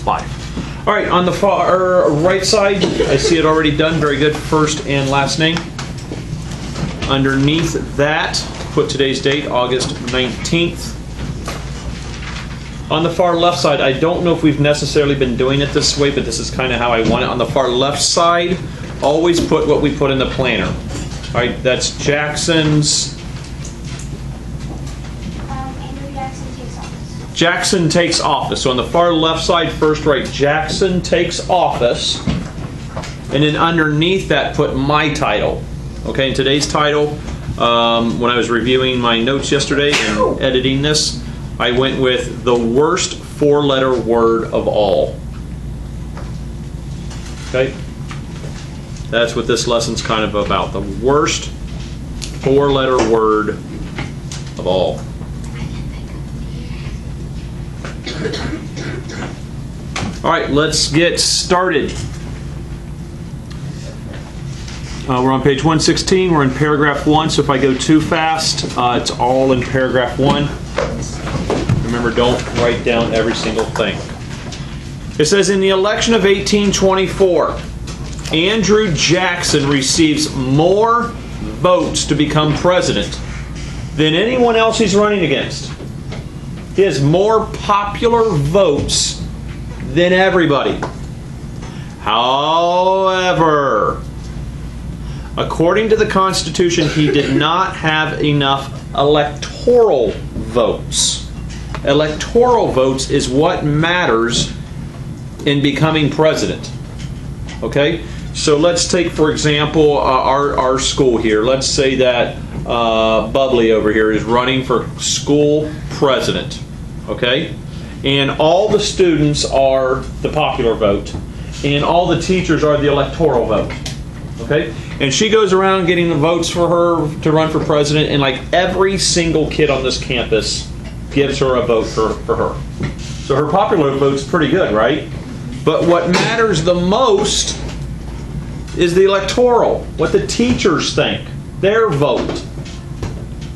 5. All right, on the far right side, I see it already done. Very good. First and last name. Underneath that, put today's date, August 19th. On the far left side, I don't know if we've necessarily been doing it this way, but this is kind of how I want it. On the far left side, always put what we put in the planner. All right, that's Jackson's. Andrew Jackson takes office. Jackson takes office. So on the far left side, first write Jackson takes office. And then underneath that, put my title. Okay, and today's title, when I was reviewing my notes yesterday and editing this, I went with the worst 4-letter word of all. Okay? That's what this lesson's kind of about. The worst 4-letter word of all. All right, let's get started. We're on page 116. We're in paragraph 1, so if I go too fast, it's all in paragraph 1. Remember, don't write down every single thing. It says, in the election of 1824, Andrew Jackson receives more votes to become president than anyone else he's running against. He has more popular votes than everybody. However, according to the Constitution, he did not have enough electoral votes. Electoral votes is what matters in becoming president. Okay? So let's take, for example, our school here. Let's say that Bubbly over here is running for school president. Okay? And all the students are the popular vote. And all the teachers are the electoral vote. Okay? And she goes around getting the votes for her to run for president, and like every single kid on this campus gives her a vote for her. So her popular vote's pretty good, right? But what matters the most is the electoral, what the teachers think, their vote.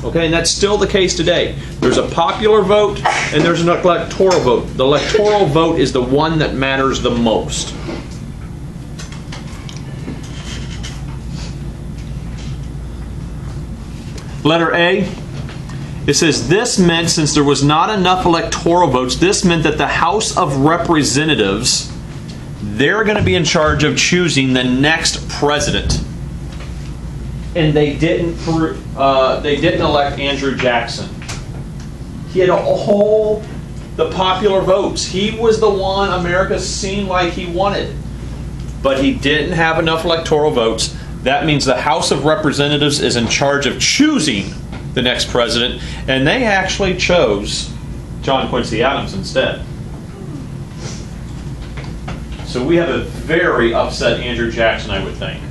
Okay, and that's still the case today. There's a popular vote and there's an electoral vote. The electoral vote is the one that matters the most. Letter A, it says, this meant, since there was not enough electoral votes, this meant that the House of Representatives, they're going to be in charge of choosing the next president. And they didn't elect Andrew Jackson. He had the popular votes. He was the one America seemed like he wanted. But he didn't have enough electoral votes. That means the House of Representatives is in charge of choosing the next president, and they actually chose John Quincy Adams instead. So we have a very upset Andrew Jackson, I would think.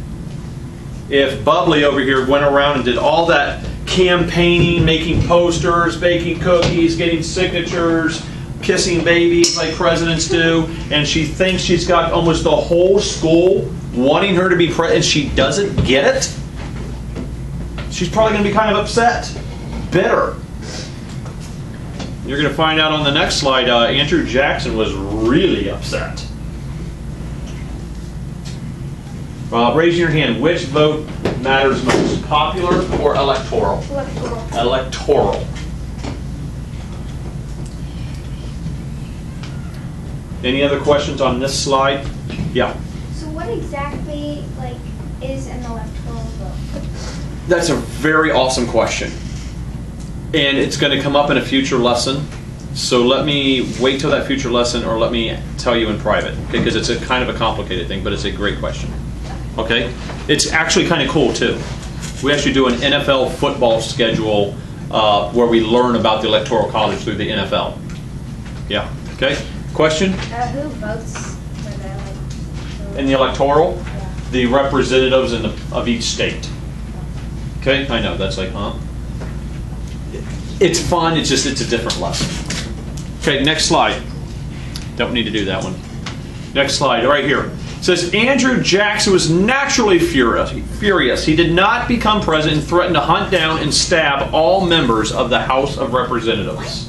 If Bubbly over here went around and did all that campaigning, making posters, baking cookies, getting signatures, kissing babies like presidents do, and she thinks she's got almost the whole school wanting her to be president, and she doesn't get it, she's probably going to be kind of upset, bitter. You're going to find out on the next slide, Andrew Jackson was really upset. Raise your hand. Which vote matters most, popular or electoral? Electoral. Electoral. Any other questions on this slide? Yeah. So what exactly is an electoral vote? That's a very awesome question. And it's going to come up in a future lesson. So let me wait till that future lesson, or let me tell you in private, because it's a kind of a complicated thing, but it's a great question. Okay? It's actually kind of cool too. We actually do an NFL football schedule where we learn about the Electoral College through the NFL. Yeah. Okay? Question? Who votes for the In the electoral? Yeah. The representatives of each state. Okay? I know, that's like, huh? It's fun, it's just, it's a different lesson. Okay, next slide. Don't need to do that one. Next slide, right here. It says, Andrew Jackson was naturally furious. He did not become president and threatened to hunt down and stab all members of the House of Representatives.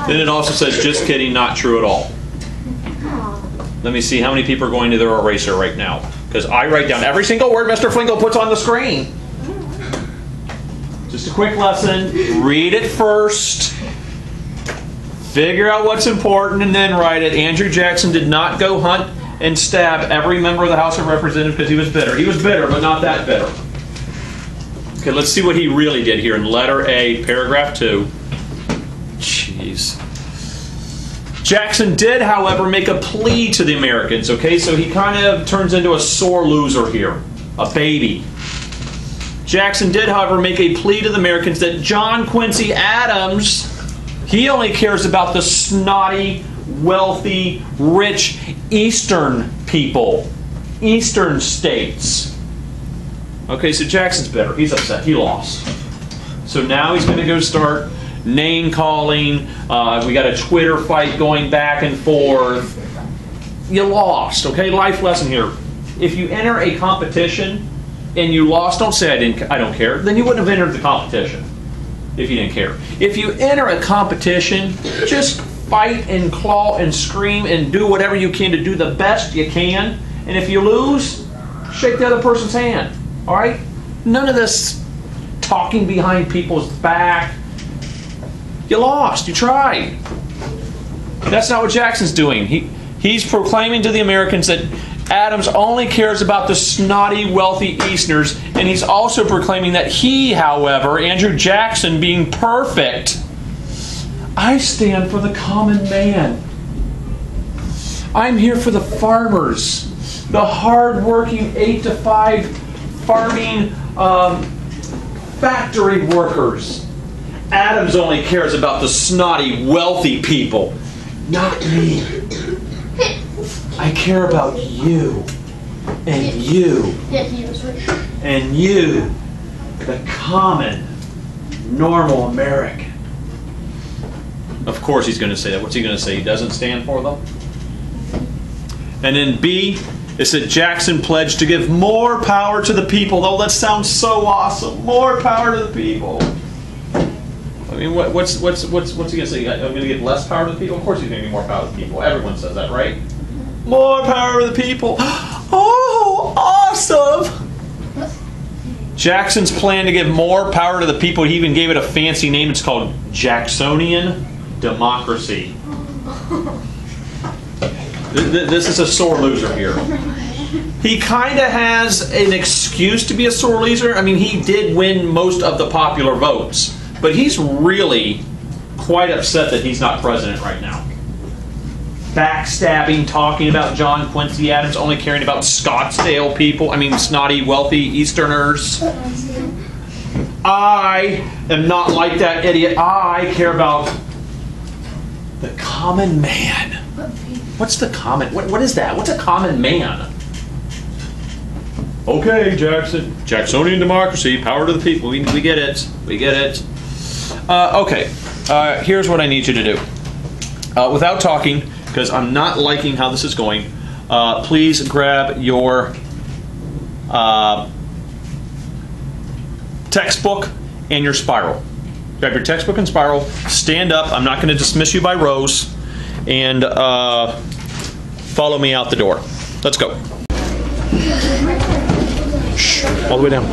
Then it also says, just kidding, not true at all. Let me see how many people are going to their eraser right now. Because I write down every single word Mr. Fleegle puts on the screen. Just a quick lesson. Read it first. Figure out what's important and then write it. Andrew Jackson did not go hunt and stab every member of the House of Representatives because he was bitter. He was bitter, but not that bitter. Okay, let's see what he really did here in letter A, paragraph 2. Jeez. Jackson did, however, make a plea to the Americans, okay? So he kind of turns into a sore loser here, a baby. Jackson did, however, make a plea to the Americans that John Quincy Adams, he only cares about the snotty, wealthy, rich Eastern people, Eastern states. Okay, so Jackson's bitter. He's upset. He lost. So now he's going to go start name calling. We got a Twitter fight going back and forth. You lost. Okay, life lesson here. If you enter a competition and you lost, don't say I don't care. Then you wouldn't have entered the competition if you didn't care. If you enter a competition, just fight and claw and scream and do whatever you can to do the best you can. And if you lose, shake the other person's hand. All right? None of this talking behind people's back. You lost. You tried. That's not what Jackson's doing. He's proclaiming to the Americans that Adams only cares about the snotty, wealthy Easterners, and he's also proclaiming that he, however, Andrew Jackson, being perfect, I stand for the common man. I'm here for the farmers, the hard-working 8-to-5 farming factory workers. Adams only cares about the snotty, wealthy people, not me. I care about you, and you, and you, the common, normal American. Of course he's going to say that. What's he going to say? He doesn't stand for them? And then B, it said Jackson pledged to give more power to the people. Oh, that sounds so awesome. More power to the people. I mean, what's he going to say? I'm going to give less power to the people? Of course he's going to give more power to the people. Everyone says that, right? More power to the people. Oh, awesome! Jackson's plan to give more power to the people, he even gave it a fancy name. It's called Jacksonian democracy. This is a sore loser here. He kind of has an excuse to be a sore loser. I mean, he did win most of the popular votes, but he's really quite upset that he's not president right now. Backstabbing, talking about John Quincy Adams, only caring about Scottsdale people. I mean, snotty, wealthy Easterners. I am not like that idiot. I care about the common man. What's the common? What is that? What's a common man? Okay, Jackson. Jacksonian democracy, power to the people. We get it. We get it. Okay. Here's what I need you to do. Without talking, because I'm not liking how this is going, please grab your textbook and your spiral. Grab your textbook and spiral. Stand up. I'm not going to dismiss you by rows. And follow me out the door. Let's go. Shh. All the way down.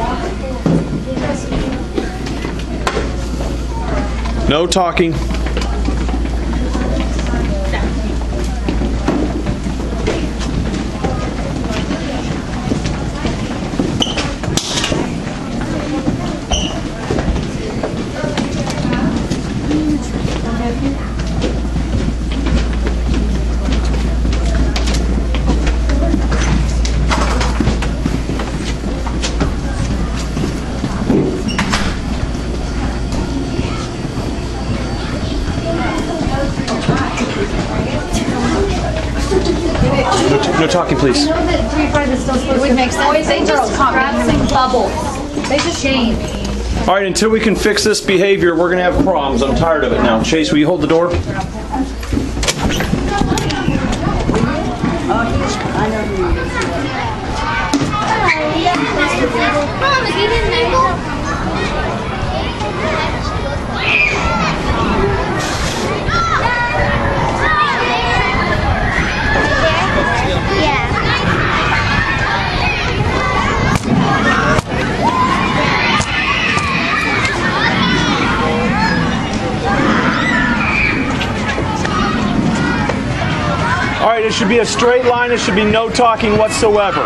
No talking. No talking, please. I know that 3-5 is still supposed to make sense. They just collapsing bubbles. They just change. All right, until we can fix this behavior, we're going to have problems. I'm tired of it now. Chase, will you hold the door? right, it should be a straight line. It should be no talking whatsoever.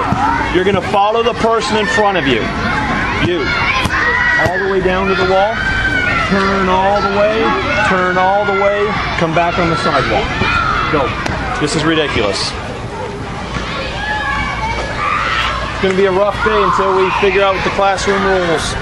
You're going to follow the person in front of you. You. All the way down to the wall. Turn all the way. Turn all the way. Come back on the sidewalk. Go. This is ridiculous. It's going to be a rough day until we figure out the classroom rules.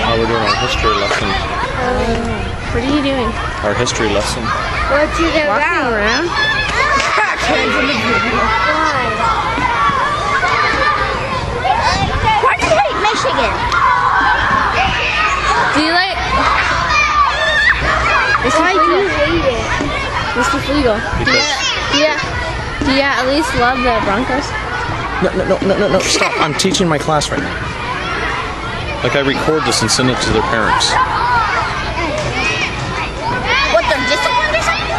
Oh, we're doing our history lesson. What are you doing? Our history lesson. What you do Walking around? Why do you hate Michigan? Do you like... Why do you hate it? Mr. Fleegle. Do you at least love the Broncos? No, stop. I'm teaching my class right now. Like, I record this and send it to their parents. What, they're disciplined or something?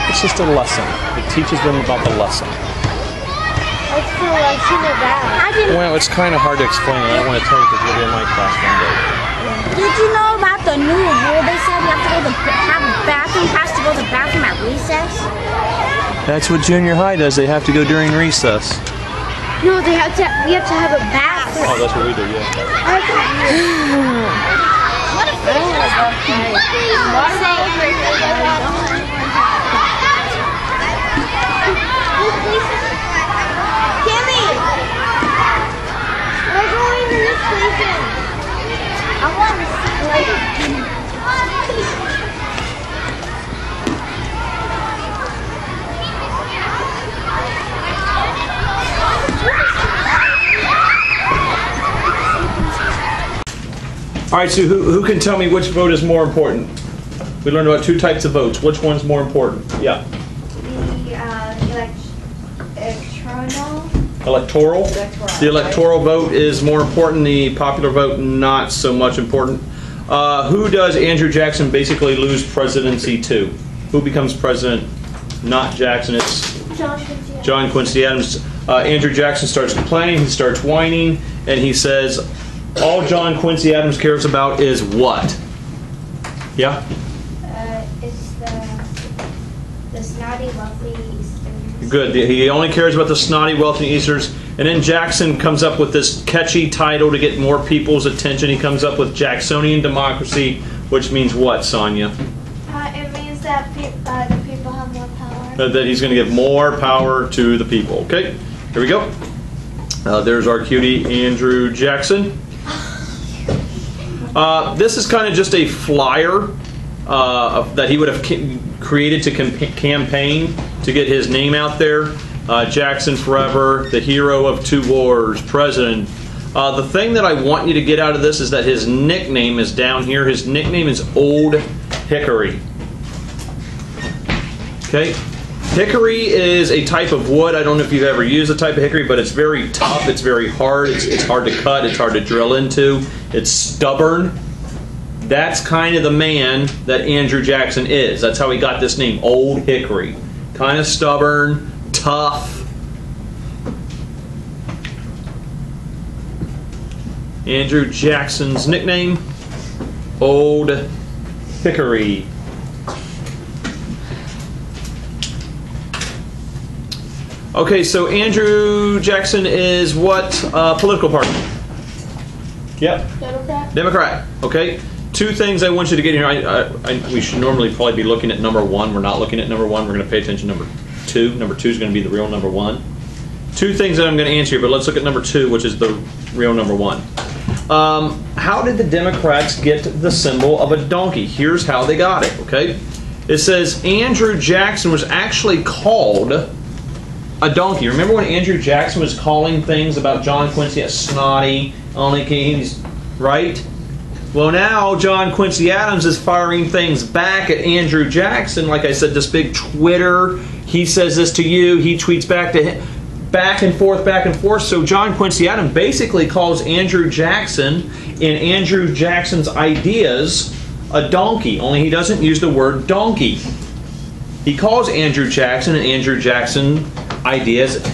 It's just a lesson. It teaches them about the lesson. What's the lesson about? Well, it's kind of hard to explain. I don't want to tell you because you'll be in my class one day. Did you know about the new rule? They said you have to go to have a bathroom, has to go to the bathroom at recess. That's what junior high does. They have to go during recess. No, we have to have a bathroom. Oh, that's what we do, yeah. Kimmy, we're going to this station. I want to see. All right, so who can tell me which vote is more important? We learned about two types of votes. Which one's more important? Yeah. The Electoral. The electoral vote is more important. The popular vote, not so much important. Who does Andrew Jackson basically lose presidency to? Who becomes president? Not Jackson, it's John Quincy Adams. Andrew Jackson starts complaining, he starts whining, and he says, all John Quincy Adams cares about is what? Yeah? It's the snotty, wealthy Easterners. Good. He only cares about the snotty, wealthy Easterners. And then Jackson comes up with this catchy title to get more people's attention. He comes up with Jacksonian democracy, which means what, Sonia? It means that the people have more power. That he's going to give more power to the people. Okay, here we go. There's our cutie, Andrew Jackson. This is kind of just a flyer that he would have created to campaign to get his name out there. Jackson forever, the hero of two wars, president. The thing that I want you to get out of this is that his nickname is down here. His nickname is Old Hickory. Okay? Hickory is a type of wood. I don't know if you've ever used a type of hickory, but it's very tough, it's very hard, it's hard to cut, it's hard to drill into, it's stubborn. That's kind of the man that Andrew Jackson is. That's how he got this name, Old Hickory. Kind of stubborn, tough. Andrew Jackson's nickname, Old Hickory. Okay, so Andrew Jackson is what political party? Yep. Democrat. Democrat. Okay. Two things I want you to get here. We should normally probably be looking at number one. We're not looking at number one. We're going to pay attention to number two. Number two is going to be the real number one. Two things that I'm going to answer here, but let's look at number two, which is the real number one. How did the Democrats get the symbol of a donkey? Here's how they got it, okay? It says Andrew Jackson was actually called a donkey. Remember when Andrew Jackson was calling things about John Quincy a snotty, only he's right? Well, now John Quincy Adams is firing things back at Andrew Jackson. Like I said, this big Twitter, he says this to you, he tweets back to him, back and forth, back and forth. So John Quincy Adams basically calls Andrew Jackson and Andrew Jackson's ideas a donkey, only he doesn't use the word donkey. He calls Andrew Jackson and Andrew Jackson ideas,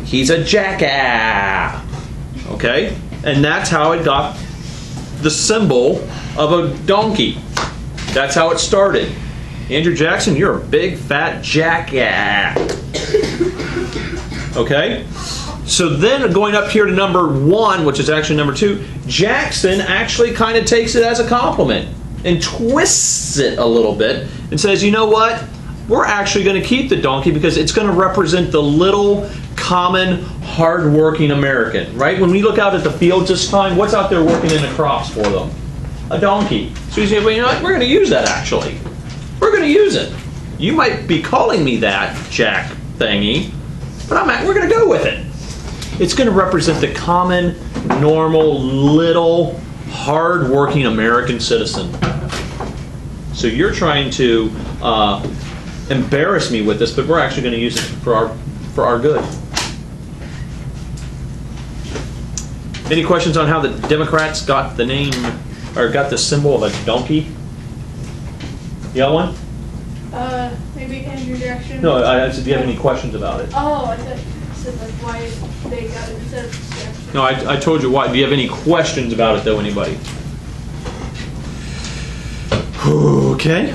he's a jackass. Okay? And that's how it got the symbol of a donkey. That's how it started. Andrew Jackson, you're a big fat jackass. Okay? So then going up here to number 1, which is actually number 2, Jackson actually kind of takes it as a compliment and twists it a little bit and says, you know what? We're actually going to keep the donkey because it's going to represent the little, common, hard-working American, right? When we look out at the fields this time, what's out there working in the crops for them? A donkey. So you say, well, you know what? We're going to use that, actually. We're going to use it. You might be calling me that, Jack thingy, but we're going to go with it. It's going to represent the common, normal, little, hard-working American citizen. So you're trying to embarrass me with this, but we're actually going to use it for our good. Any questions on how the Democrats got the name, or got the symbol of a donkey? You got one? Maybe Andrew Jackson. No, I said, do you have any questions about it? Oh, I thought you said like why they got it instead of Jackson. No, I told you why. Do you have any questions about it, though, anybody? Okay.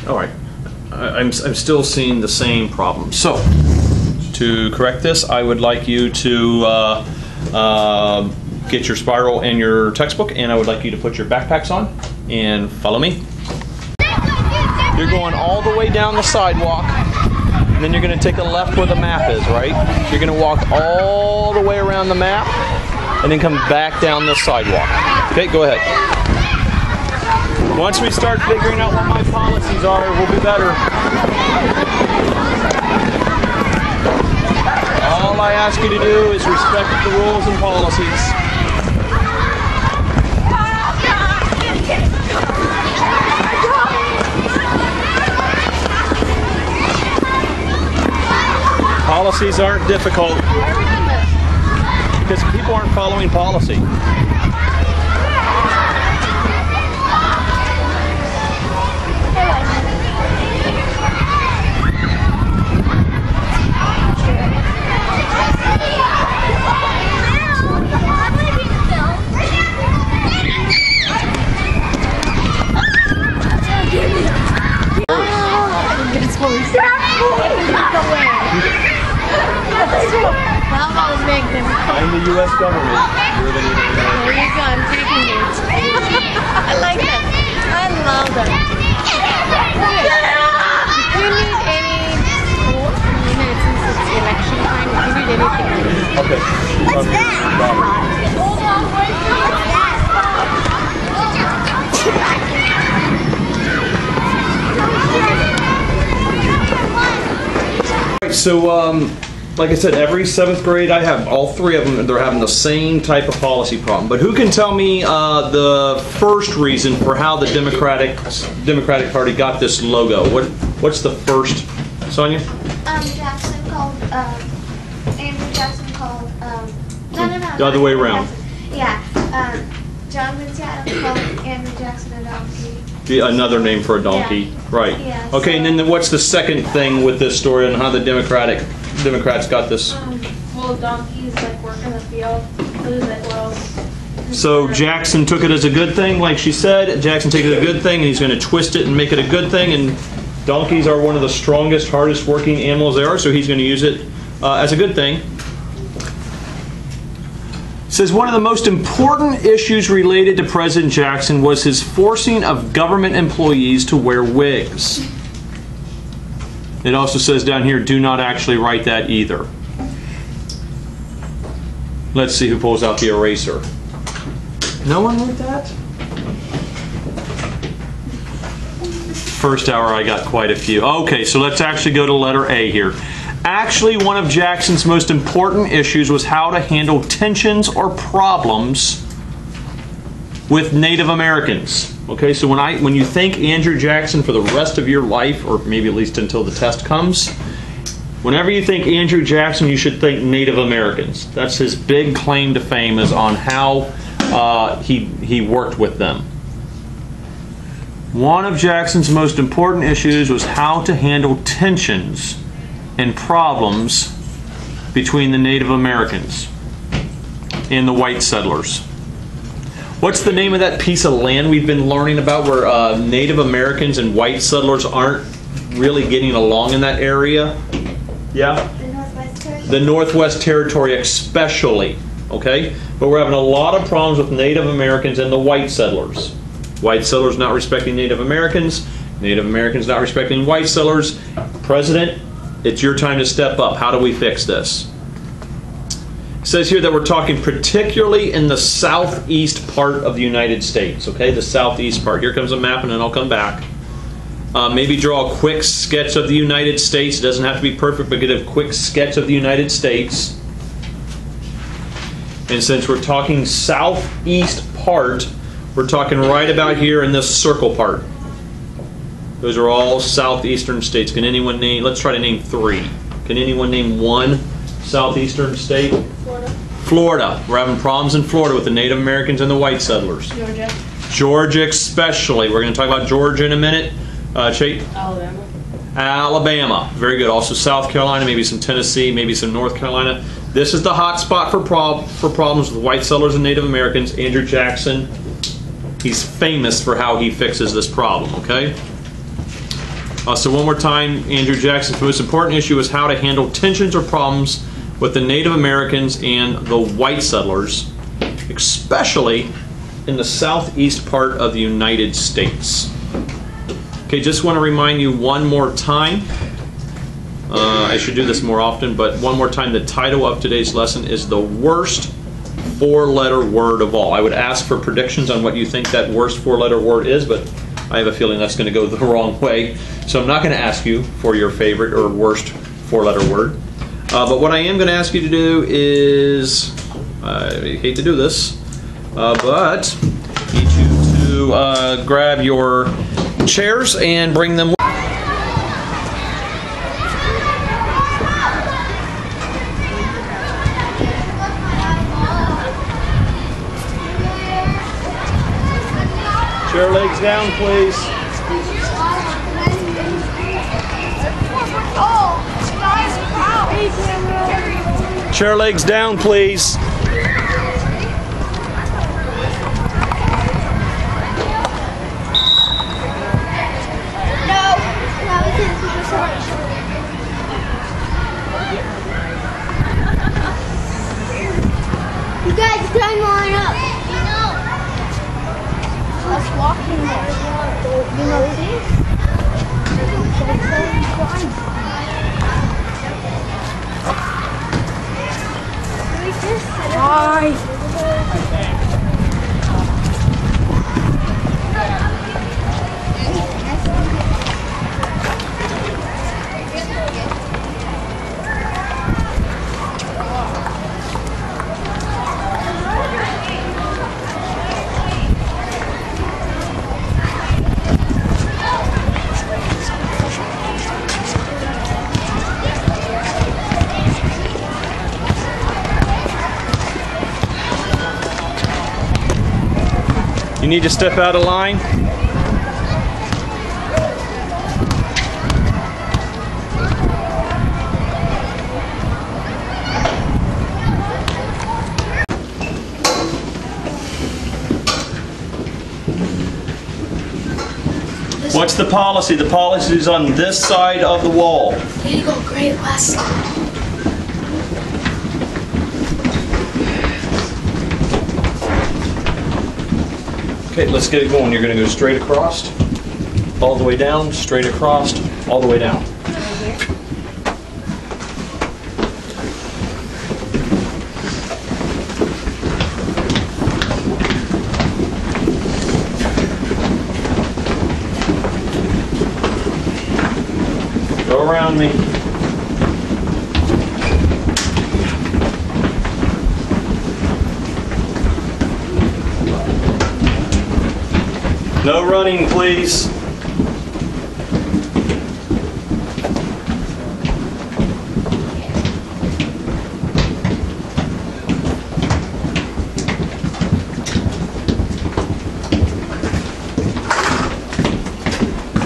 All right. I'm still seeing the same problem. So, to correct this, I would like you to get your spiral and your textbook, and I would like you to put your backpacks on and follow me. You're going all the way down the sidewalk, and then you're going to take a left where the map is, right? You're going to walk all the way around the map, and then come back down the sidewalk. Okay, go ahead. Once we start figuring out what my policies are, we'll be better. All I ask you to do is respect the rules and policies. Policies aren't difficult because people aren't following policy. I'm the U.S. government. You're the There you go, I'm taking it. I like that. I love that. If you need any support from the United States, it's election time. If you need anything. Okay. What's that? Hold on, wait. So, like I said, every 7th grade I have, all 3 of them, they're having the same type of policy problem. But who can tell me the first reason for how the Democratic Party got this logo? What's the first, Sonia? Jackson called, Andrew Jackson called, no. The other way around. Yeah, John Quincy Adams called Andrew Jackson a donkey. Another name for a donkey, Yeah. right? Yeah, Okay, and then what's the second thing with this story on how the Democrats got this? Well, donkeys like work in the field. Lose it, well. So Jackson took it as a good thing, like she said. Jackson took it as a good thing, and he's going to twist it and make it a good thing. And donkeys are one of the strongest, hardest working animals there are, so he's going to use it as a good thing. It says one of the most important issues related to President Jackson was his forcing of government employees to wear wigs. It also says down here, do not actually write that either. Let's see who pulls out the eraser. No one wrote that? First hour, I got quite a few. Okay, so let's actually go to letter A here. Actually, one of Jackson's most important issues was how to handle tensions or problems with Native Americans. Okay, so when you think Andrew Jackson for the rest of your life, or maybe at least until the test comes, whenever you think Andrew Jackson, you should think Native Americans. That's his big claim to fame, is on how he worked with them. One of Jackson's most important issues was how to handle tensions and problems between the Native Americans and the white settlers. What's the name of that piece of land we've been learning about where Native Americans and white settlers aren't really getting along in that area? Yeah? The Northwest Territory. The Northwest Territory especially, okay? But we're having a lot of problems with Native Americans and the white settlers. White settlers not respecting Native Americans not respecting white settlers. President, it's your time to step up. How do we fix this? It says here that we're talking particularly in the southeast part of the United States, okay? The southeast part. Here comes a map and then I'll come back. Maybe draw a quick sketch of the United States. It doesn't have to be perfect, but get a quick sketch of the United States. And since we're talking southeast part, we're talking right about here in this circle part. Those are all southeastern states. Can anyone name, let's try to name 3. Can anyone name 1 southeastern state? Florida. Florida. We're having problems in Florida with the Native Americans and the white settlers. Georgia. Georgia especially. We're going to talk about Georgia in a minute. Alabama. Alabama. Very good. Also South Carolina, maybe some Tennessee, maybe some North Carolina. This is the hot spot for problems with white settlers and Native Americans. Andrew Jackson, he's famous for how he fixes this problem, okay? So one more time, Andrew Jackson's most important issue is how to handle tensions or problems with the Native Americans and the white settlers, especially in the southeast part of the United States. Okay, just want to remind you one more time. I should do this more often, but one more time, the title of today's lesson is the worst 4-letter word of all. I would ask for predictions on what you think that worst 4-letter word is, but I have a feeling that's going to go the wrong way. So I'm not going to ask you for your favorite or worst 4-letter word. But what I am going to ask you to do is, I hate to do this, but I need you to grab your chairs and bring them. Chair legs down, please. Chair legs down, please. You guys climb on up. Let's walk in there. You know this? Hi. You need to step out of line. What's the policy? The policy is on this side of the wall. Fleegle, Great West. Okay, let's get it going. You're going to go straight across, all the way down, straight across, all the way down. No running, please.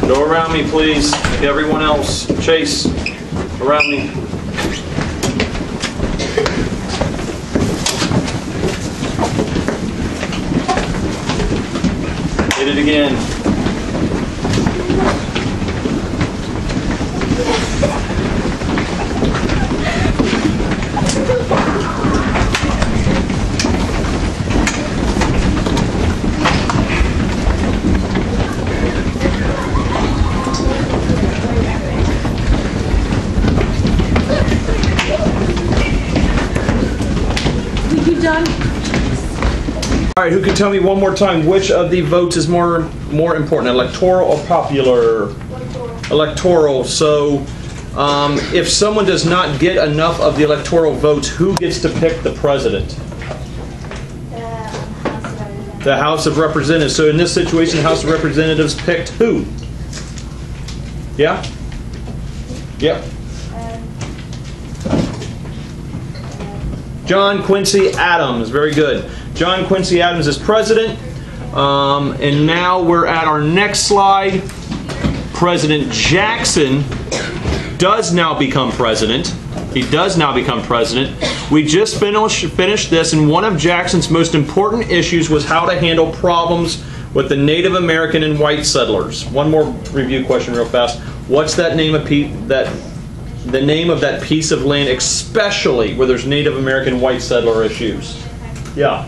Go around me, please. Everyone else. Chase, around me. Hit it again. All right, who can tell me one more time which of the votes is more important, electoral or popular? Electoral. So, if someone does not get enough of the electoral votes, who gets to pick the president? The House of Representatives. So in this situation, the House of Representatives picked who? Yeah? Yep. John Quincy Adams. Very good. John Quincy Adams is president. And now we're at our next slide. President Jackson does now become president. He does now become president. We just finished this, and one of Jackson's most important issues was how to handle problems with the Native American and white settlers. One more review question real fast. What's that name of the name of that piece of land, especially where there's Native American white settler issues? Yeah.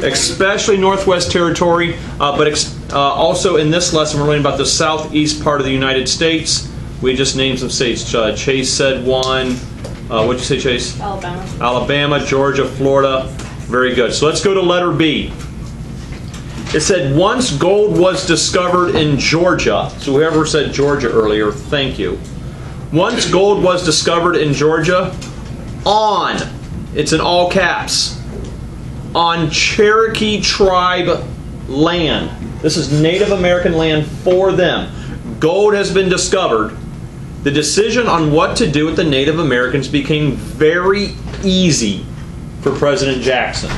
Especially Northwest Territory, but also in this lesson we're learning about the southeast part of the United States. We just named some states. Chase said one. What'd you say, Chase? Alabama. Alabama, Georgia, Florida. Very good. So let's go to letter B. It said once gold was discovered in Georgia. So whoever said Georgia earlier, thank you. Once gold was discovered in Georgia on, it's in all caps, on Cherokee tribe land. This is Native American land for them. Gold has been discovered. The decision on what to do with the Native Americans became very easy for President Jackson.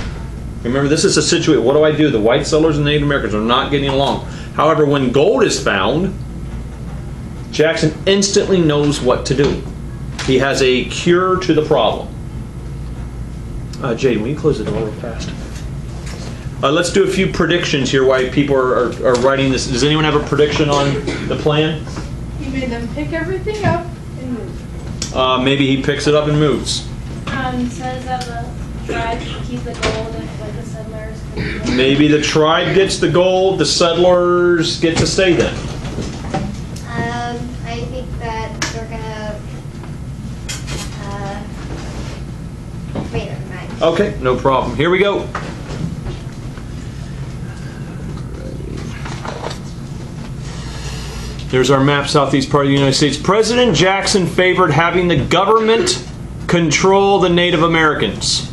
Remember, this is a situation, what do I do? The white settlers and the Native Americans are not getting along. However, when gold is found, Jackson instantly knows what to do. He has a cure to the problem. Jade, will you close the door real fast? Let's do a few predictions here while people are writing this. Does anyone have a prediction on the plan? He made them pick everything up and move. Maybe he picks it up and moves. Says that the tribe can keep the gold and like the settlers can Maybe the tribe gets the gold, the settlers get to stay then. I think that they're gonna wait, never mind. Okay, no problem. Here we go. There's our map, southeast part of the United States. President Jackson favored having the government control the Native Americans.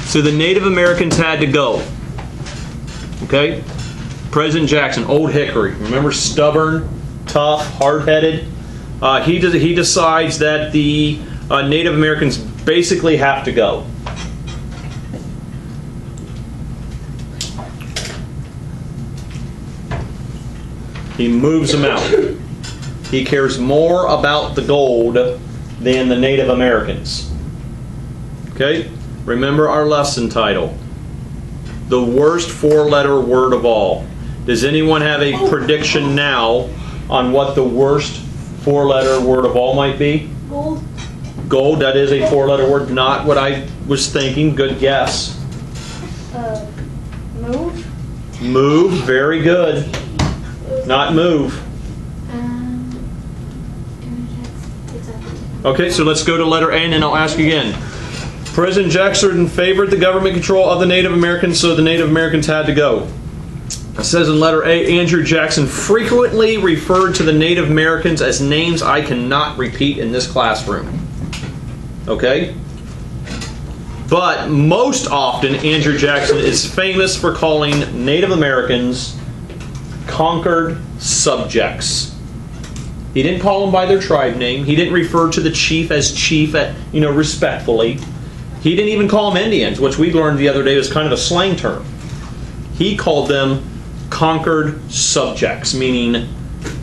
So the Native Americans had to go. Okay? President Jackson, Old Hickory. Remember, stubborn, tough, hard-headed. He decides that the Native Americans basically have to go. He moves them out. He cares more about the gold than the Native Americans. Okay? Remember our lesson title. The worst four-letter word of all. Does anyone have a prediction now on what the worst four-letter word of all might be? gold. Gold, that is a four-letter word. Not what I was thinking. Good guess. Move. Move, very good. Not move. Okay, so let's go to letter A and then I'll ask again. President Jackson favored the government control of the Native Americans, so the Native Americans had to go. It says in letter A, Andrew Jackson frequently referred to the Native Americans as names I cannot repeat in this classroom. Okay? But most often, Andrew Jackson is famous for calling Native Americans conquered subjects. He didn't call them by their tribe name. He didn't refer to the chief as chief, respectfully. He didn't even call them Indians, which we learned the other day was kind of a slang term. He called them conquered subjects, meaning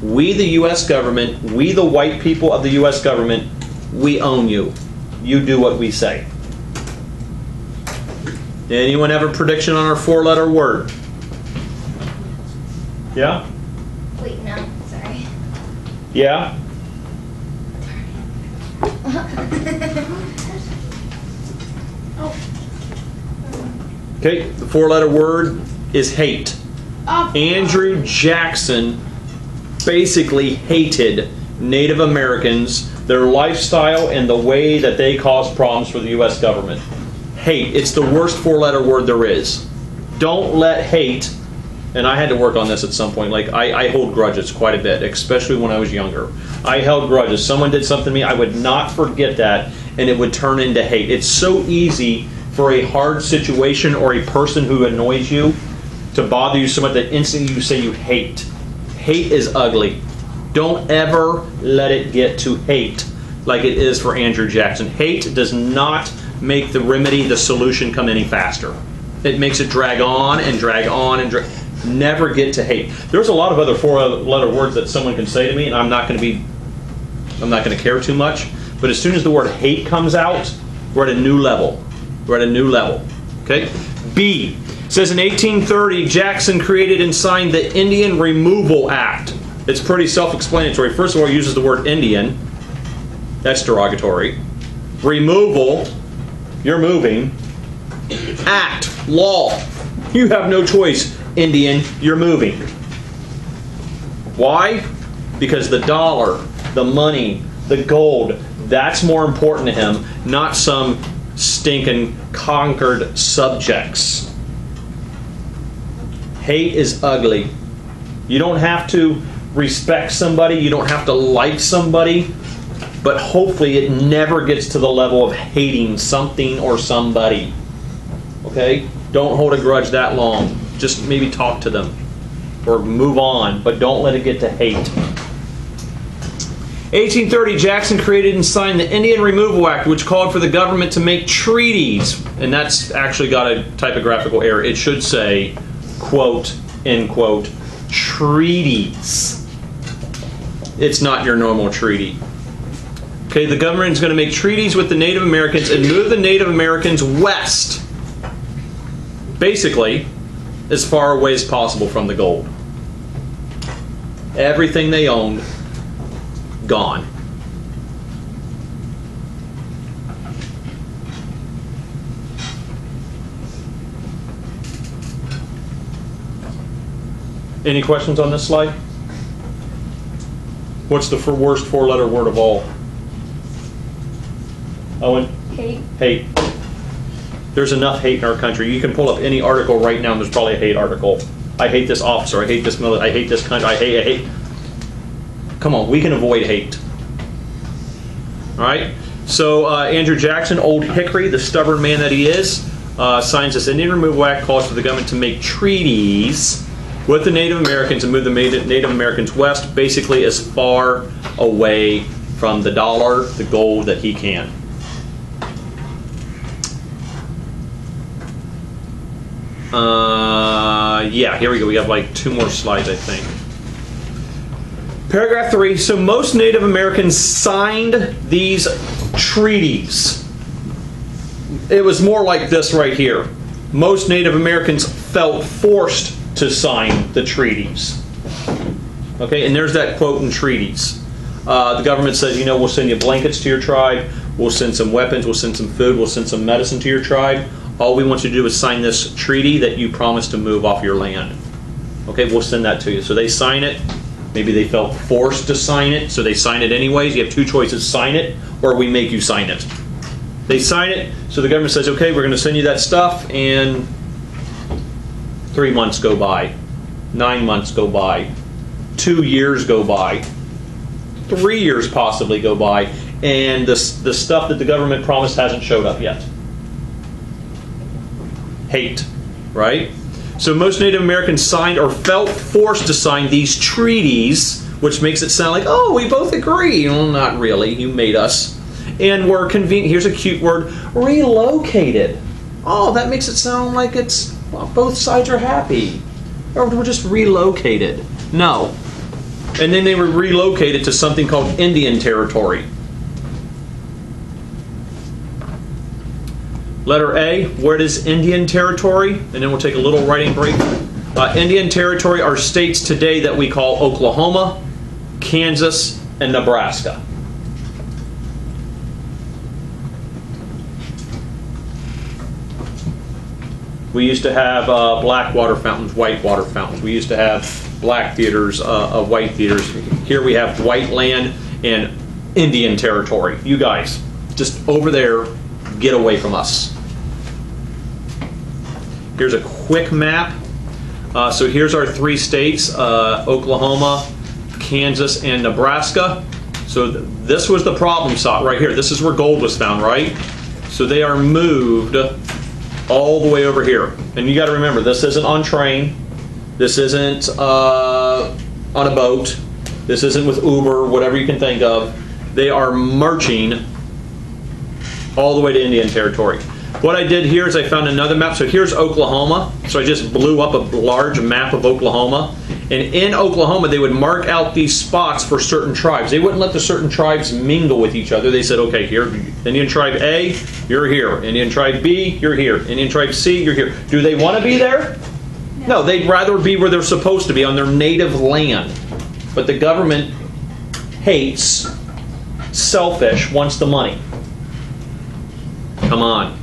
we, the U.S. government, we, the white people of the U.S. government, we own you. You do what we say. Anyone have a prediction on our 4-letter word? Yeah? Wait, no, sorry. Yeah? Okay, the 4-letter word is hate. Andrew Jackson basically hated Native Americans, their lifestyle, and the way that they caused problems for the U.S. government. Hate. It's the worst 4-letter word there is. Don't let hate, and I had to work on this at some point, like I hold grudges quite a bit, especially when I was younger. I held grudges. Someone did something to me, I would not forget that, and it would turn into hate. It's so easy for a hard situation or a person who annoys you to bother you so much that instantly you say you hate. Hate is ugly. Don't ever let it get to hate like it is for Andrew Jackson. Hate does not make the remedy, the solution, come any faster. It makes it drag on and drag on and drag. Never get to hate. There's a lot of other 4-letter words that someone can say to me, and I'm not going to care too much. But as soon as the word hate comes out, we're at a new level. We're at a new level. Okay? B. It says in 1830, Jackson created and signed the Indian Removal Act. It's pretty self-explanatory. First of all, it uses the word Indian. That's derogatory. Removal, you're moving. Act, law. You have no choice, Indian, you're moving. Why? Because the dollar, the money, the gold, that's more important to him, not some stinking conquered subjects. Hate is ugly. You don't have to respect somebody, you don't have to like somebody, but hopefully it never gets to the level of hating something or somebody. Okay? Don't hold a grudge that long. Just maybe talk to them or move on, but don't let it get to hate. 1830, Jackson created and signed the Indian Removal Act, which called for the government to make treaties, and that's actually got a typographical error. It should say, quote, end quote, treaties. It's not your normal treaty. Okay, the government is going to make treaties with the Native Americans and move the Native Americans west, basically as far away as possible from the gold. Everything they owned, gone. Any questions on this slide? What's the worst 4-letter word of all? Owen? Hate. Hate. There's enough hate in our country. You can pull up any article right now and there's probably a hate article. I hate this officer. I hate this military. I hate this country. I hate. Come on, we can avoid hate. All right? So Andrew Jackson, Old Hickory, the stubborn man that he is, signs this Indian Removal Act, calls for the government to make treaties with the Native Americans and move the Native Americans west, basically as far away from the dollar, the gold that he can. Yeah, here we go. We have like 2 more slides, I think. Paragraph 3. So most Native Americans signed these treaties. It was more like this right here. Most Native Americans felt forced to sign the treaties. Okay, and there's that quote in treaties. The government says, you know, we'll send you blankets to your tribe, we'll send some weapons, we'll send some food, we'll send some medicine to your tribe. All we want you to do is sign this treaty that you promised to move off your land. Okay, we'll send that to you. So they sign it. Maybe they felt forced to sign it, so they sign it anyways. You have 2 choices, sign it or we make you sign it. They sign it, so the government says, okay, we're going to send you that stuff, and 3 months go by, 9 months go by, 2 years go by, 3 years possibly go by, and the stuff that the government promised hasn't showed up yet. Hate, right? So most Native Americans signed or felt forced to sign these treaties, which makes it sound like, oh, we both agree. Well, not really. You made us. And were convenient. Here's a cute word, relocated. Oh, that makes it sound like it's, well, both sides are happy. Or we're just relocated. No. And then they were relocated to something called Indian Territory. Letter A, where does Indian Territory? And then we'll take a little writing break. Indian Territory are states today that we call Oklahoma, Kansas, and Nebraska. We used to have black water fountains, white water fountains. We used to have black theaters, white theaters. Here we have white land and Indian Territory. You guys, just over there, get away from us. Here's a quick map. So here's our three states, Oklahoma, Kansas, and Nebraska. So this was the problem spot right here. This is where gold was found, right? So they are moved all the way over here. And you got to remember, this isn't on train. This isn't on a boat. This isn't with Uber, whatever you can think of. They are marching all the way to Indian Territory. What I did here is I found another map. So here's Oklahoma. So I just blew up a large map of Oklahoma. And in Oklahoma, they would mark out these spots for certain tribes. They wouldn't let the certain tribes mingle with each other. They said, okay, here, Indian tribe A, you're here. Indian tribe B, you're here. Indian tribe C, you're here. Do they want to be there? No, they'd rather be where they're supposed to be, on their native land. But the government hates, selfish, wants the money. Come on.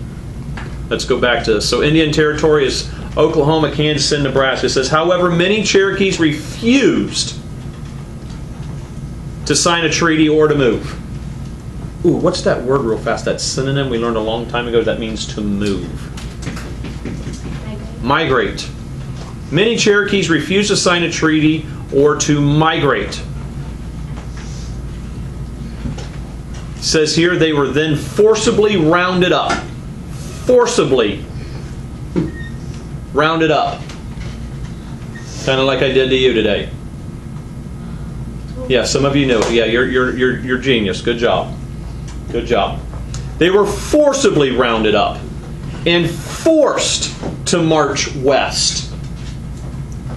Let's go back to this. So Indian Territory is Oklahoma, Kansas, and Nebraska. It says, however, many Cherokees refused to sign a treaty or to move. Ooh, what's that word real fast? That synonym we learned a long time ago that means to move. Migrate. Many Cherokees refused to sign a treaty or to migrate. It says here they were then forcibly rounded up. Forcibly rounded up. Kind of like I did to you today. Yeah, some of you know. Yeah, you're genius. Good job. Good job. They were forcibly rounded up and forced to march west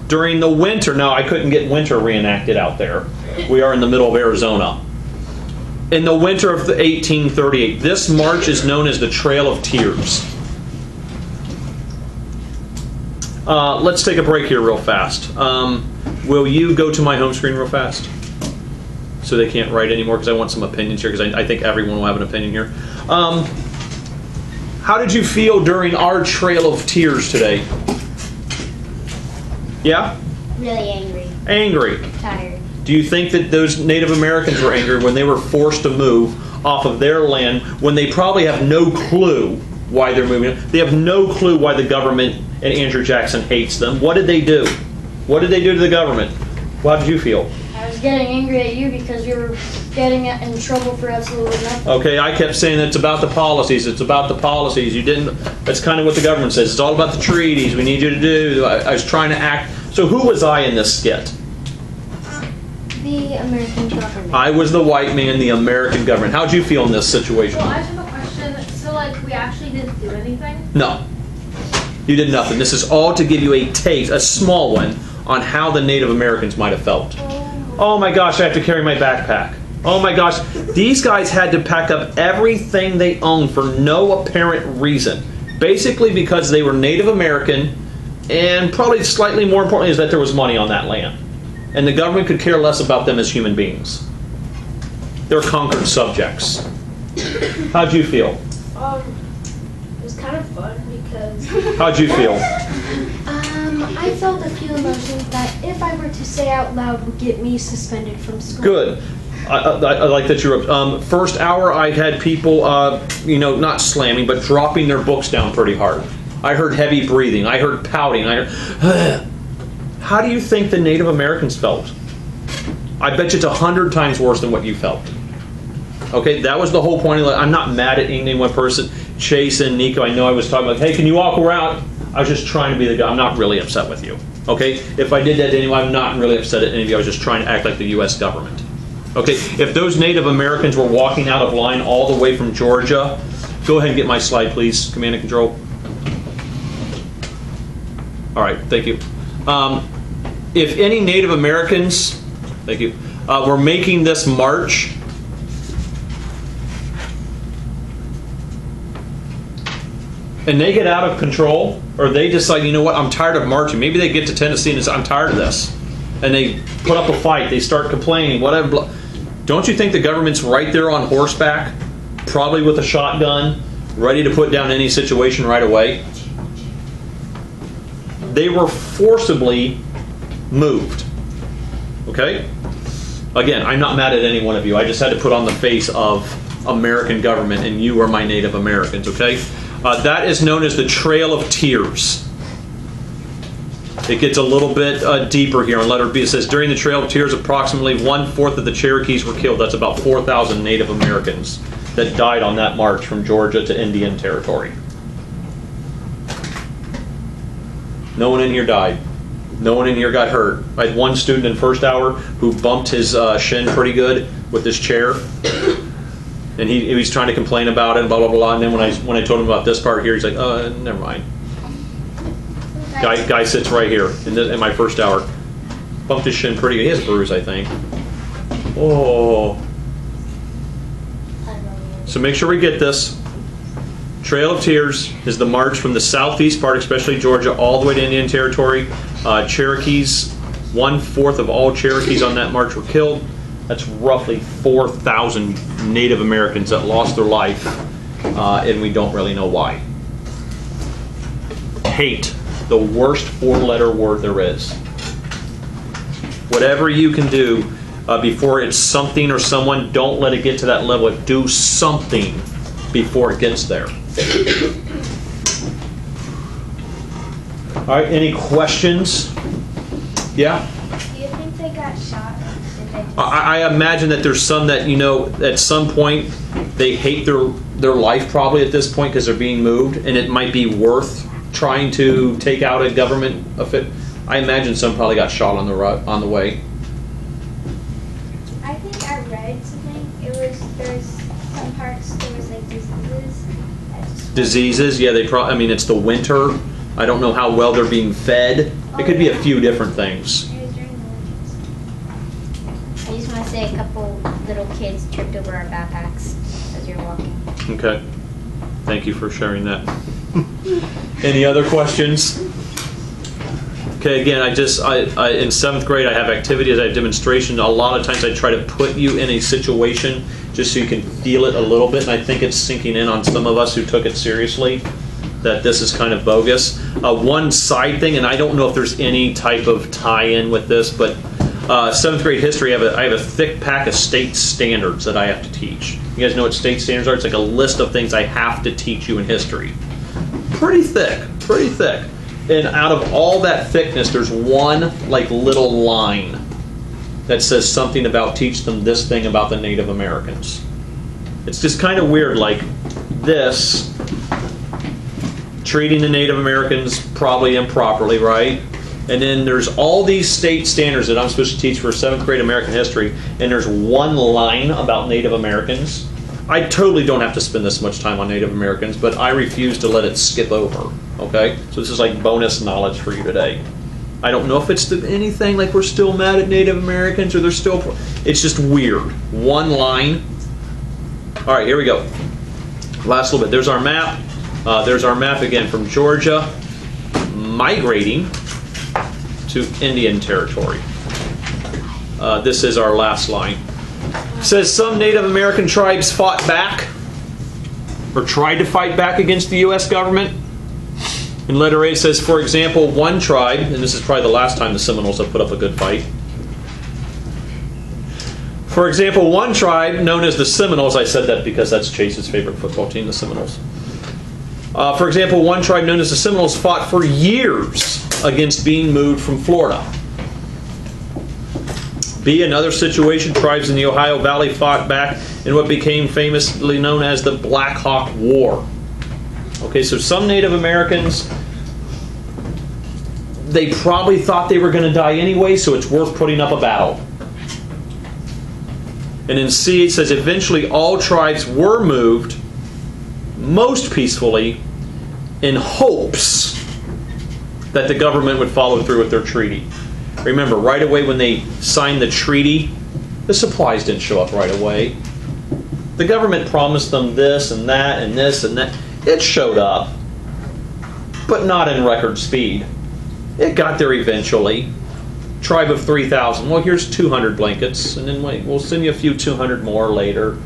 during the winter. Now, I couldn't get winter reenacted out there. We are in the middle of Arizona. In the winter of 1838, this march is known as the Trail of Tears. Let's take a break here real fast. Will you go to my home screen real fast? So they can't write anymore, because I want some opinions here, because I think everyone will have an opinion here. How did you feel during our Trail of Tears today? Yeah? Really angry. Angry. Tired. Do you think that those Native Americans were angry when they were forced to move off of their land, when they probably have no clue why they're moving? They have no clue why the government and Andrew Jackson hates them. What did they do? What did they do to the government? How did you feel? I was getting angry at you because you were getting in trouble for absolutely nothing. Okay, I kept saying it's about the policies. It's about the policies. You didn't. That's kind of what the government says. It's all about the treaties. We need you to do. I was trying to act. So who was I in this skit? The American government. I was the white man, the American government. How'd you feel in this situation? Well, I just have a question. So, like, we actually didn't do anything? No. You did nothing. This is all to give you a taste, a small one, on how the Native Americans might have felt. Oh my gosh, I have to carry my backpack. Oh my gosh, these guys had to pack up everything they owned for no apparent reason. Basically because they were Native American, and probably slightly more importantly is that there was money on that land. And the government could care less about them as human beings. They're conquered subjects. How'd you feel? It was kind of fun because... How'd you feel? I felt a few emotions that, if I were to say out loud, would get me suspended from school. Good. I like that you're first hour I had people, not slamming, but dropping their books down pretty hard. I heard heavy breathing. I heard pouting. I heard... How do you think the Native Americans felt? I bet you it's 100 times worse than what you felt. Okay, that was the whole point. I'm not mad at any one person. Chase and Nico, I know I was talking about, hey, can you walk around? I was just trying to be the guy. I'm not really upset with you. Okay? If I did that to anyone, I'm not really upset at any of you. I was just trying to act like the U.S. government. Okay? If those Native Americans were walking out of line all the way from Georgia, go ahead and get my slide, please, Command and Control. All right, thank you. If any Native Americans, thank you, were making this march, and they get out of control, or they decide, you know what, I'm tired of marching. Maybe they get to Tennessee and say, I'm tired of this. And they put up a fight, they start complaining, whatever. Don't you think the government's right there on horseback, probably with a shotgun, ready to put down any situation right away? They were forcibly moved. Okay? Again, I'm not mad at any one of you. I just had to put on the face of American government, and you are my Native Americans, okay? That is known as the Trail of Tears. It gets a little bit deeper here on letter B. It says, during the Trail of Tears, approximately 1/4 of the Cherokees were killed. That's about 4,000 Native Americans that died on that march from Georgia to Indian Territory. No one in here died. No one in here got hurt. I had one student in first hour who bumped his shin pretty good with his chair. And he was trying to complain about it, and blah, blah, blah. And then when I told him about this part here, he's like, never mind. Guy sits right here in my first hour. Bumped his shin pretty good. He has a bruise, I think. Oh. So make sure we get this. Trail of Tears is the march from the southeast part, especially Georgia, all the way to Indian Territory. Cherokees, 1/4 of all Cherokees on that march were killed. That's roughly 4,000 Native Americans that lost their life, and we don't really know why. Hate, the worst 4-letter word there is. Whatever you can do before it's something or someone, don't let it get to that level. Do something before it gets there. All right, any questions? Yeah? Do you think they got shot? I imagine that there's some that, you know, at some point they hate their life probably at this point because they're being moved, and it might be worth trying to take out a government. I imagine some probably got shot on the way. I think I read something. There's some parts there was like diseases. Diseases, yeah, I mean, it's the winter. I don't know how well they're being fed. It could be a few different things. I just want to say a couple little kids tripped over our backpacks as you're walking. Okay. Thank you for sharing that. Any other questions? Okay, again, I in 7th grade I have activities, I have demonstrations. A lot of times I try to put you in a situation just so you can feel it a little bit, and I think it's sinking in on some of us who took it seriously that this is kind of bogus. One side thing, and I don't know if there's any type of tie-in with this, but 7th grade history, I have a thick pack of state standards that I have to teach. You guys know what state standards are? It's like a list of things I have to teach you in history. Pretty thick, pretty thick. And out of all that thickness, there's one like little line that says something about teach them this thing about the Native Americans. It's just kind of weird, like this, treating the Native Americans probably improperly, right? And then there's all these state standards that I'm supposed to teach for 7th grade American history, and there's one line about Native Americans. I totally don't have to spend this much time on Native Americans, but I refuse to let it skip over, okay? So this is like bonus knowledge for you today. I don't know if it's anything like we're still mad at Native Americans or they're still, it's just weird. One line. All right, here we go. Last little bit. There's our map. There's our map again from Georgia, migrating to Indian Territory. This is our last line. It says some Native American tribes fought back or tried to fight back against the U.S. government. In letter A it says, for example, one tribe, and this is probably the last time the Seminoles have put up a good fight. For example, one tribe known as the Seminoles, I said that because that's Chase's favorite football team, the Seminoles. For example, one tribe known as the Seminoles fought for years against being moved from Florida. B, another situation, tribes in the Ohio Valley fought back in what became famously known as the Black Hawk War. Okay, so some Native Americans they probably thought they were going to die anyway, so it's worth putting up a battle. And in C, it says eventually all tribes were moved, most peacefully, in hopes that the government would follow through with their treaty. Remember, right away when they signed the treaty, the supplies didn't show up right away. The government promised them this and that and this and that. It showed up, but not in record speed. It got there eventually. Tribe of 3,000. Well, here's 200 blankets, and then wait, we'll send you a few 200 more later.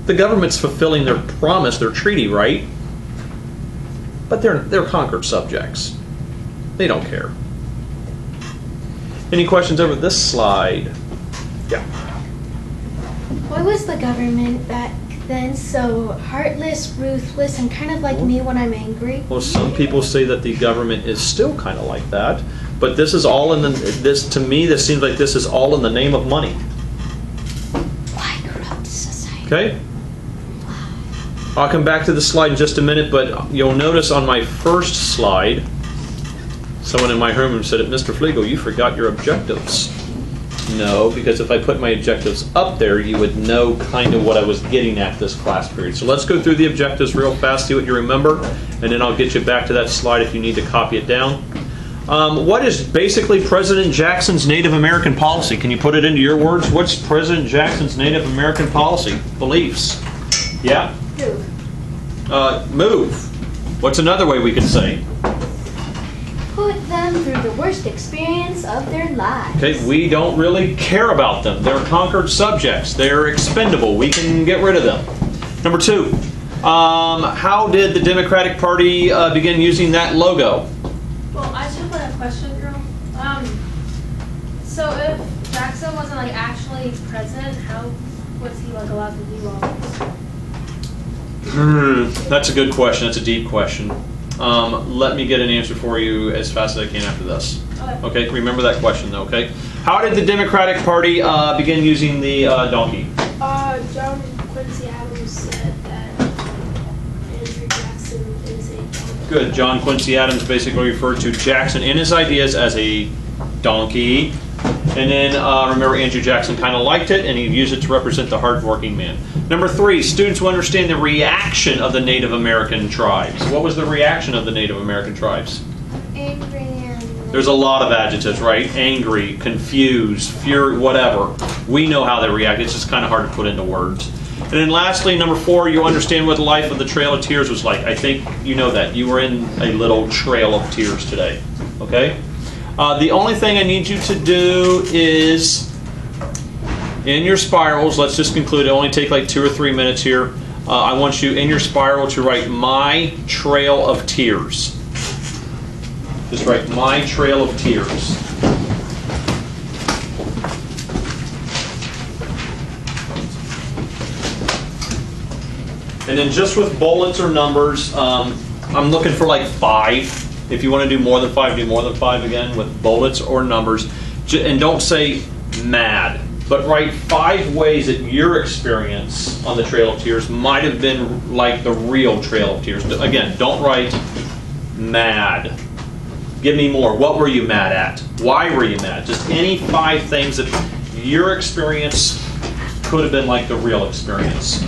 The government's fulfilling their promise, their treaty, right? But they're conquered subjects. They don't care. Any questions over this slide? Yeah. Why was the government back then so heartless, ruthless, and kind of like me when I'm angry? Well, some people say that the government is still kind of like that, but this is all in the, to me, this seems like this is all in the name of money. Why corrupt society? Okay? I'll come back to the slide in just a minute, but you'll notice on my first slide, someone in my room said, Mr. Fleegle, you forgot your objectives. No, because if I put my objectives up there, you would know kind of what I was getting at this class period. So let's go through the objectives real fast, see what you remember, and then I'll get you back to that slide if you need to copy it down. What is basically President Jackson's Native American policy? Can you put it into your words? What's President Jackson's Native American policy? Beliefs. Yeah? Move. What's another way we could say? Put them through the worst experience of their lives. Okay, we don't really care about them. They're conquered subjects. They're expendable. We can get rid of them. Number 2, how did the Democratic Party begin using that logo? Well, I just have a question, girl. So if Jackson wasn't like actually president, how was he like allowed to do all this? That's a good question. That's a deep question. Let me get an answer for you as fast as I can after this. Okay, remember that question though, okay? How did the Democratic Party begin using the donkey? John Quincy Adams said that Andrew Jackson is a donkey. Good. John Quincy Adams basically referred to Jackson and his ideas as a donkey. And then remember, Andrew Jackson kind of liked it, and he used it to represent the hardworking man. Number 3, students will understand the reaction of the Native American tribes. What was the reaction of the Native American tribes? Angry and... There's a lot of adjectives, right? Angry, confused, fury, whatever. We know how they react. It's just kind of hard to put into words. And then lastly, number 4, you'll understand what the life of the Trail of Tears was like. I think you know that. You were in a little trail of tears today. Okay? The only thing I need you to do is, in your spirals, let's just conclude, it only take like 2 or 3 minutes here. I want you, in your spiral, to write My Trail of Tears. Just write My Trail of Tears. And then just with bullets or numbers, I'm looking for like 5. If you want to do more than 5, do more than 5 again with bullets or numbers. And don't say mad, but write 5 ways that your experience on the Trail of Tears might have been like the real Trail of Tears. Again, don't write mad. Give me more. What were you mad at? Why were you mad? Just any 5 things that your experience could have been like the real experience.